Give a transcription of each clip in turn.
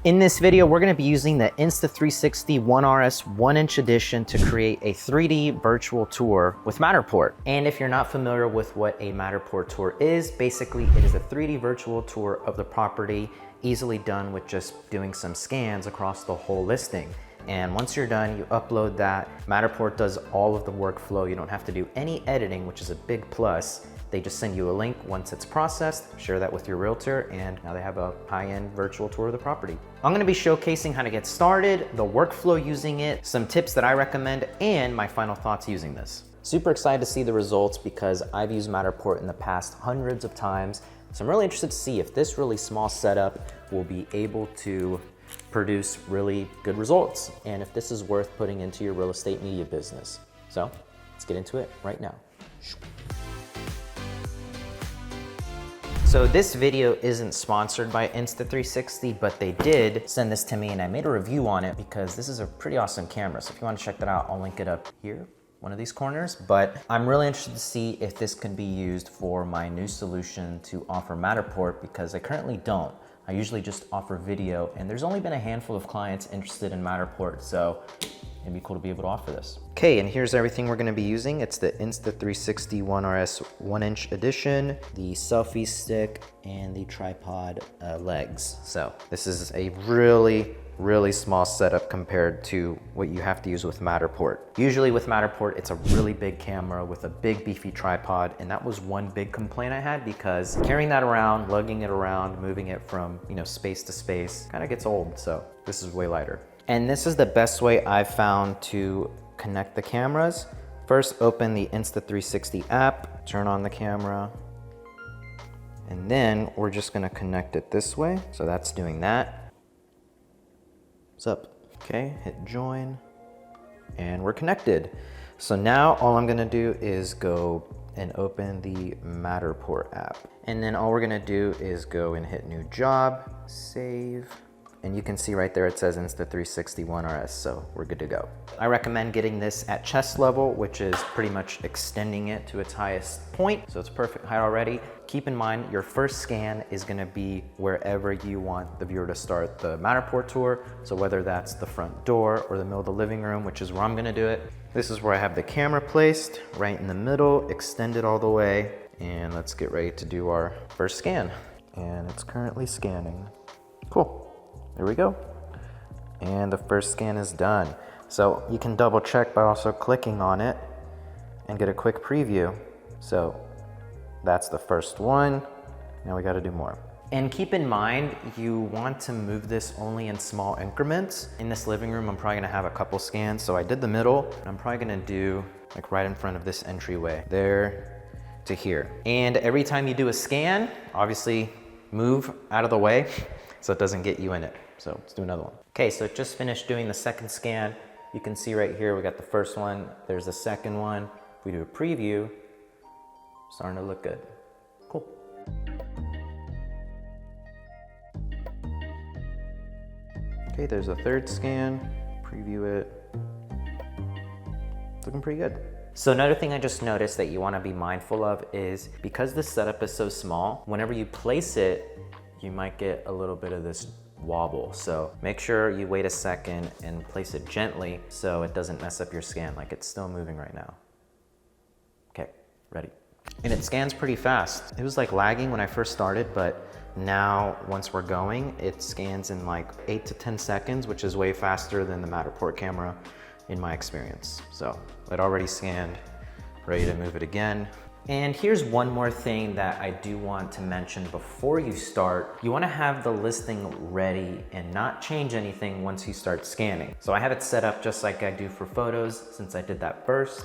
In this video, we're gonna be using the Insta360 1RS 1-inch edition to create a 3D virtual tour with Matterport. And if you're not familiar with what a Matterport tour is, basically it is a 3D virtual tour of the property, easily done with just doing some scans across the whole listing. And once you're done, you upload that. Matterport does all of the workflow. You don't have to do any editing, which is a big plus. They just send you a link once it's processed, share that with your realtor, and now they have a high-end virtual tour of the property. I'm gonna be showcasing how to get started, the workflow using it, some tips that I recommend, and my final thoughts using this. Super excited to see the results because I've used Matterport in the past hundreds of times. So I'm really interested to see if this really small setup will be able to produce really good results, and if this is worth putting into your real estate media business. So let's get into it right now. So this video isn't sponsored by Insta360, but they did send this to me and I made a review on it because this is a pretty awesome camera. So if you want to check that out, I'll link it up here, one of these corners. But I'm really interested to see if this can be used for my new solution to offer Matterport because I currently don't. I usually just offer video and there's only been a handful of clients interested in Matterport. So it'd be cool to be able to offer this. Okay, and here's everything we're gonna be using. It's the Insta360 1RS 1-inch edition, the selfie stick, and the tripod legs. So this is a really small setup compared to what you have to use with Matterport. Usually with Matterport, it's a really big camera with a big beefy tripod, and that was one big complaint I had because carrying that around, lugging it around, moving it from space to space kind of gets old, so this is way lighter. And this is the best way I've found to connect the cameras. First, open the Insta360 app, turn on the camera, and then we're just gonna connect it this way. So that's doing that. What's up? Okay, hit join, and we're connected. So now all I'm gonna do is go and open the Matterport app. And then all we're gonna do is go and hit new job, save. And you can see right there, it says Insta360 1RS, so we're good to go. I recommend getting this at chest level, which is pretty much extending it to its highest point. So it's perfect height already. Keep in mind, your first scan is gonna be wherever you want the viewer to start the Matterport tour. So whether that's the front door or the middle of the living room, which is where I'm gonna do it. This is where I have the camera placed, right in the middle, extended all the way. And let's get ready to do our first scan. And it's currently scanning. Cool. There we go. And the first scan is done. So you can double check by also clicking on it and get a quick preview. So that's the first one. Now we got to do more. And keep in mind, you want to move this only in small increments. In this living room, I'm probably gonna have a couple scans. So I did the middle, and I'm probably gonna do like right in front of this entryway, there to here. And every time you do a scan, obviously move out of the way so it doesn't get you in it. So let's do another one. Okay, so it just finished doing the second scan. You can see right here, we got the first one, there's the second one. If we do a preview, starting to look good. Cool. Okay, there's a third scan, preview it. It's looking pretty good. So another thing I just noticed that you wanna be mindful of is because this setup is so small, whenever you place it, you might get a little bit of this wobble. So make sure you wait a second and place it gently so it doesn't mess up your scan, like it's still moving right now. Okay, ready. And it scans pretty fast. It was like lagging when I first started, but now once we're going, it scans in like 8 to 10 seconds, which is way faster than the Matterport camera in my experience. So it already scanned, ready to move it again. And here's one more thing that I do want to mention before you start. You want to have the listing ready and not change anything once you start scanning. So I have it set up just like I do for photos since I did that first.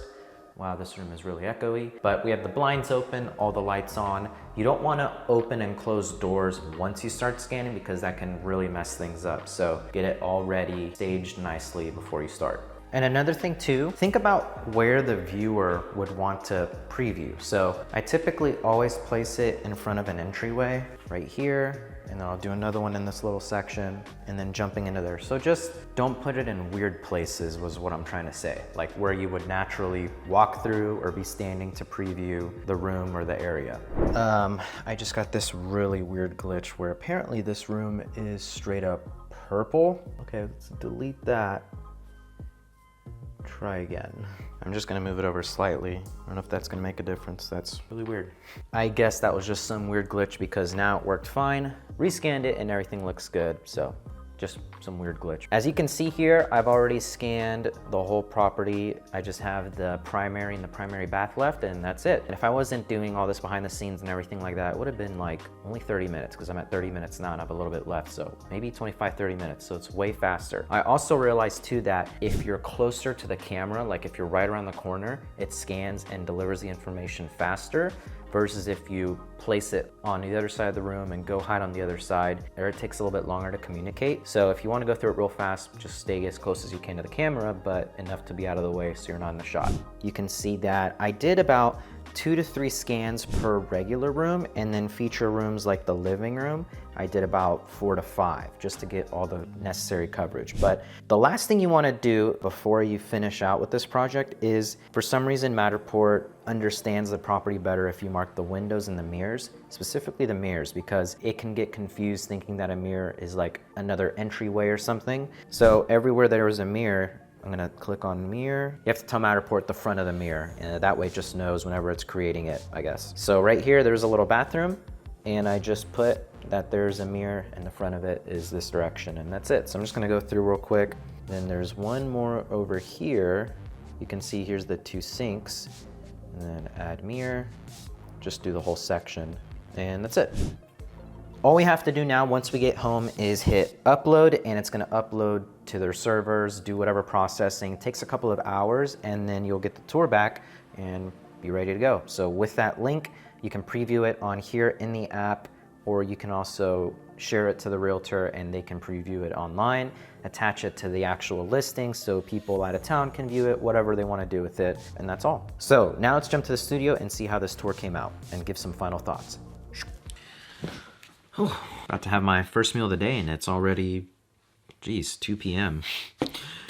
Wow, this room is really echoey. But we have the blinds open, all the lights on. You don't want to open and close doors once you start scanning because that can really mess things up. So get it all ready, staged nicely before you start. And another thing too, think about where the viewer would want to preview. So I typically always place it in front of an entryway right here, and then I'll do another one in this little section and then jumping into there. So just don't put it in weird places was what I'm trying to say. Like where you would naturally walk through or be standing to preview the room or the area. I just got this really weird glitch where apparently this room is straight up purple. Okay, let's delete that. Try again. I'm just gonna move it over slightly. I don't know if that's gonna make a difference. That's really weird. I guess that was just some weird glitch because now it worked fine. Rescanned it and everything looks good, so just some weird glitch. As you can see here, I've already scanned the whole property. I just have the primary and the primary bath left, and that's it. And if I wasn't doing all this behind the scenes and everything like that, it would have been like only 30 minutes because I'm at 30 minutes now and I have a little bit left. So maybe 25, 30 minutes. So it's way faster. I also realized too that if you're closer to the camera, like if you're right around the corner, it scans and delivers the information faster versus if you place it on the other side of the room and go hide on the other side, there it takes a little bit longer to communicate. So if you want to go through it real fast, just stay as close as you can to the camera, but enough to be out of the way so you're not in the shot. You can see that I did about 2 to 3 scans per regular room, and then feature rooms like the living room, I did about 4 to 5 just to get all the necessary coverage. But the last thing you want to do before you finish out with this project is, for some reason, Matterport understands the property better if you mark the windows and the mirrors, specifically the mirrors, because it can get confused thinking that a mirror is like another entryway or something. So everywhere there is a mirror, I'm gonna click on mirror. You have to tell Matterport the front of the mirror, and that way it just knows whenever it's creating it, I guess. So right here, there's a little bathroom, and I just put that there's a mirror and the front of it is this direction, and that's it. So I'm just gonna go through real quick. Then there's one more over here. You can see here's the 2 sinks, and then add mirror, just do the whole section, and that's it. All we have to do now once we get home is hit upload, and it's gonna upload to their servers, do whatever processing. It takes a couple of hours, and then you'll get the tour back and be ready to go. So with that link, you can preview it on here in the app, or you can also share it to the realtor and they can preview it online, attach it to the actual listing so people out of town can view it, whatever they wanna do with it, and that's all. So now let's jump to the studio and see how this tour came out and give some final thoughts. About to have my first meal of the day and it's already, geez, 2 p.m.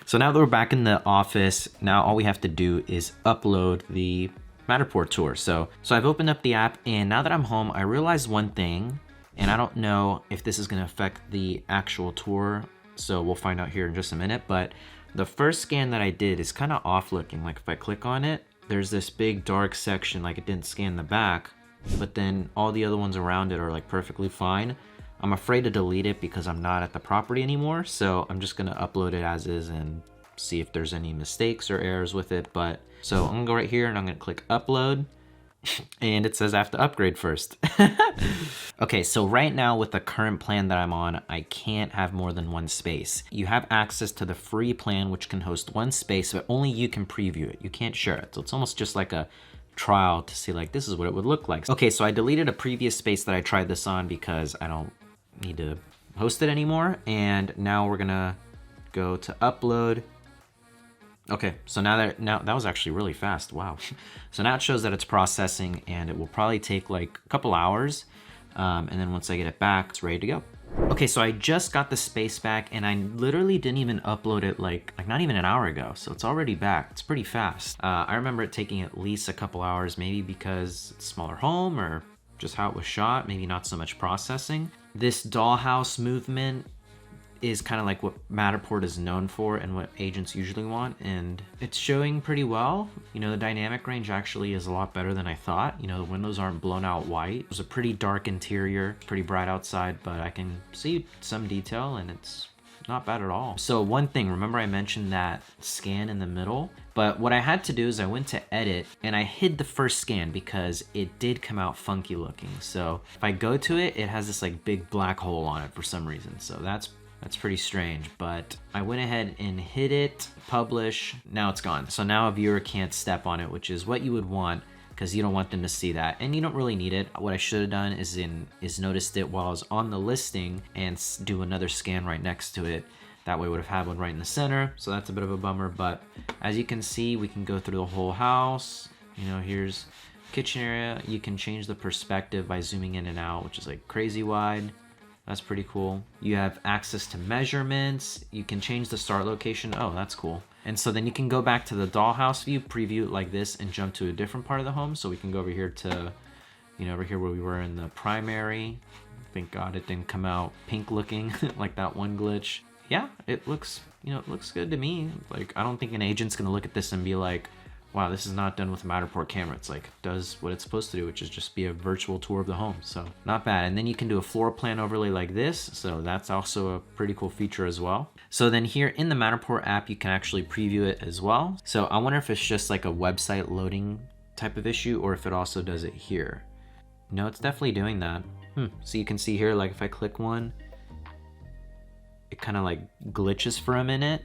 So now that we're back in the office, now all we have to do is upload the Matterport tour. So I've opened up the app, and now that I'm home, I realized one thing, and I don't know if this is gonna affect the actual tour, so we'll find out here in just a minute, but the first scan that I did is kind of off looking. Like if I click on it, there's this big dark section, like it didn't scan the back, but then all the other ones around it are like perfectly fine. I'm afraid to delete it because I'm not at the property anymore, so I'm just gonna upload it as is and see if there's any mistakes or errors with it. But so I'm gonna go right here and I'm gonna click upload, and it says I have to upgrade first. Okay, so right now with the current plan that I'm on, I can't have more than 1 space. You have access to the free plan, which can host 1 space, but only you can preview it. You can't share it. So it's almost just like a trial to see like, this is what it would look like. Okay, so I deleted a previous space that I tried this on because I don't need to host it anymore. And now we're gonna go to upload. Okay, so now that was actually really fast, wow. So now it shows that it's processing, and it will probably take like a couple hours. And then once I get it back, it's ready to go. Okay, so I just got the space back, and I literally didn't even upload it like not even an hour ago. So it's already back, it's pretty fast. I remember it taking at least a couple hours, maybe because it's a smaller home or just how it was shot, maybe not so much processing. This dollhouse movement is kind of like what Matterport is known for and what agents usually want, and it's showing pretty well. You know, the dynamic range actually is a lot better than I thought. You know, the windows aren't blown out white. It was a pretty dark interior, pretty bright outside, but I can see some detail and it's not bad at all. So one thing, remember I mentioned that scan in the middle, but what I had to do is I went to edit and I hid the first scan because it did come out funky looking. So if I go to it, it has this like big black hole on it for some reason. So that's pretty strange, but I went ahead and hit it, publish, now it's gone. So now a viewer can't step on it, which is what you would want because you don't want them to see that, and you don't really need it. What I should have done is noticed it while I was on the listing and do another scan right next to it. That way I would have had one right in the center, so that's a bit of a bummer, but as you can see, we can go through the whole house. You know, here's kitchen area. You can change the perspective by zooming in and out, which is like crazy wide. That's pretty cool. You have access to measurements. You can change the start location. Oh, that's cool. And so then you can go back to the dollhouse view, preview it like this, and jump to a different part of the home. So we can go over here to, you know, over here where we were in the primary. Thank God it didn't come out pink looking like that one glitch. Yeah, it looks, you know, it looks good to me. Like, I don't think an agent's gonna look at this and be like, wow, this is not done with a Matterport camera. It's like, it does what it's supposed to do, which is just be a virtual tour of the home. So not bad. And then you can do a floor plan overlay like this. So that's also a pretty cool feature as well. So then here in the Matterport app, you can actually preview it as well. So I wonder if it's just like a website loading type of issue or if it also does it here. No, it's definitely doing that. So you can see here, like if I click one, it kind of like glitches for a minute.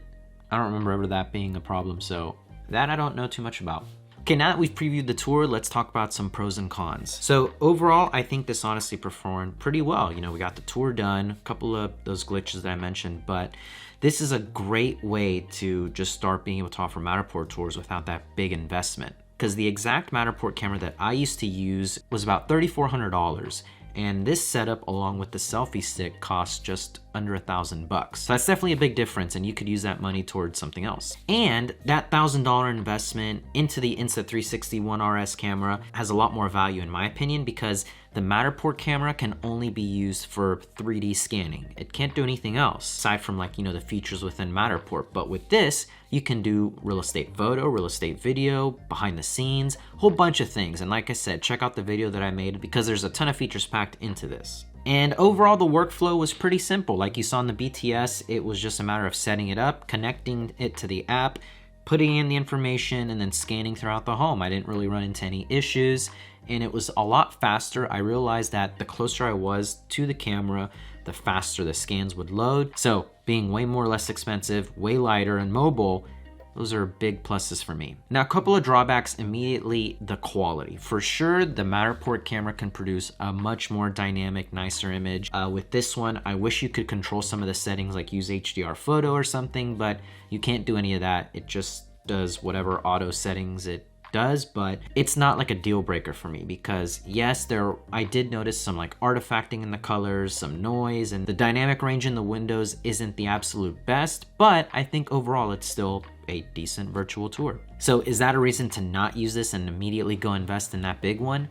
I don't remember ever that being a problem. So that I don't know too much about. Okay, now that we've previewed the tour, let's talk about some pros and cons. So overall, I think this honestly performed pretty well. You know, we got the tour done, a couple of those glitches that I mentioned, but this is a great way to just start being able to offer Matterport tours without that big investment. Because the exact Matterport camera that I used to use was about $3,400. And this setup along with the selfie stick costs just under $1,000. So that's definitely a big difference, and you could use that money towards something else. And that $1,000 investment into the Insta360 One RS camera has a lot more value in my opinion, because the Matterport camera can only be used for 3D scanning. It can't do anything else aside from, like, you know, the features within Matterport. But with this, you can do real estate photo, real estate video, behind the scenes, a whole bunch of things. And like I said, check out the video that I made because there's a ton of features packed into this. And overall, the workflow was pretty simple. Like you saw in the BTS, it was just a matter of setting it up, connecting it to the app, putting in the information, and then scanning throughout the home. I didn't really run into any issues, and it was a lot faster. I realized that the closer I was to the camera, the faster the scans would load. So being way less expensive, way lighter and mobile, those are big pluses for me. Now, a couple of drawbacks immediately: the quality. For sure, the Matterport camera can produce a much more dynamic, nicer image. With this one, I wish you could control some of the settings, like use HDR photo or something, but you can't do any of that. It just does whatever auto settings it does, but it's not like a deal breaker for me because yes, I did notice some like artifacting in the colors, some noise, and the dynamic range in the windows isn't the absolute best, but I think overall it's still a decent virtual tour. So is that a reason to not use this and immediately go invest in that big one?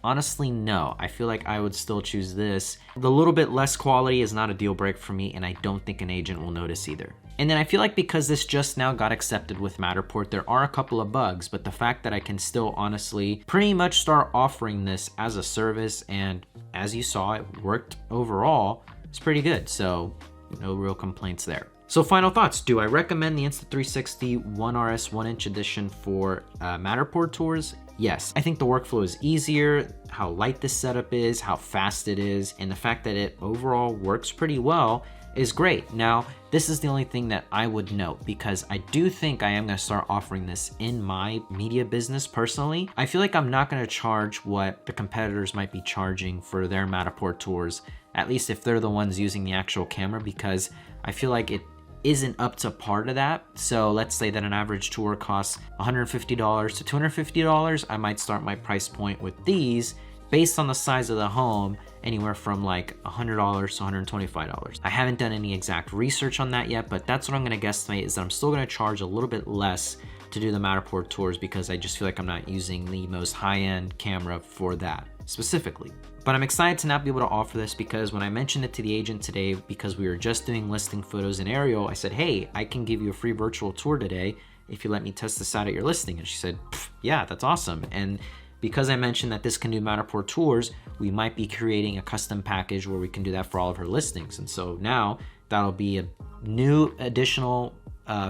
Honestly, no. I feel like I would still choose this. The little bit less quality is not a deal breaker for me, and I don't think an agent will notice either. And then I feel like because this just now got accepted with Matterport, there are a couple of bugs, but the fact that I can still honestly pretty much start offering this as a service, and as you saw, it worked overall, it's pretty good. So no real complaints there. So final thoughts. Do I recommend the Insta360 One RS 1-inch edition for Matterport tours? Yes. I think the workflow is easier, how light this setup is, how fast it is, and the fact that it overall works pretty well is great. Now, this is the only thing that I would note, because I do think I am going to start offering this in my media business personally. I feel like I'm not going to charge what the competitors might be charging for their Matterport tours, at least if they're the ones using the actual camera, because I feel like it isn't up to par to that. So let's say that an average tour costs $150 to $250. I might start my price point with these based on the size of the home, anywhere from like $100 to $125. I haven't done any exact research on that yet, but that's what I'm gonna guesstimate, is that I'm still gonna charge a little bit less to do the Matterport tours because I just feel like I'm not using the most high-end camera for that specifically. But I'm excited to now be able to offer this because when I mentioned it to the agent today, because we were just doing listing photos in aerial, I said, hey, I can give you a free virtual tour today if you let me test this out at your listing. And she said, yeah, that's awesome. And because I mentioned that this can do Matterport tours, we might be creating a custom package where we can do that for all of her listings. And so now that'll be a new additional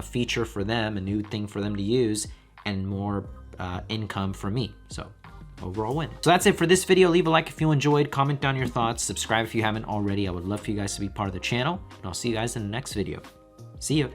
feature for them, a new thing for them to use, and more income for me. So overall win. So that's it for this video. Leave a like if you enjoyed, comment down your thoughts, subscribe if you haven't already. I would love for you guys to be part of the channel, and I'll see you guys in the next video. See you.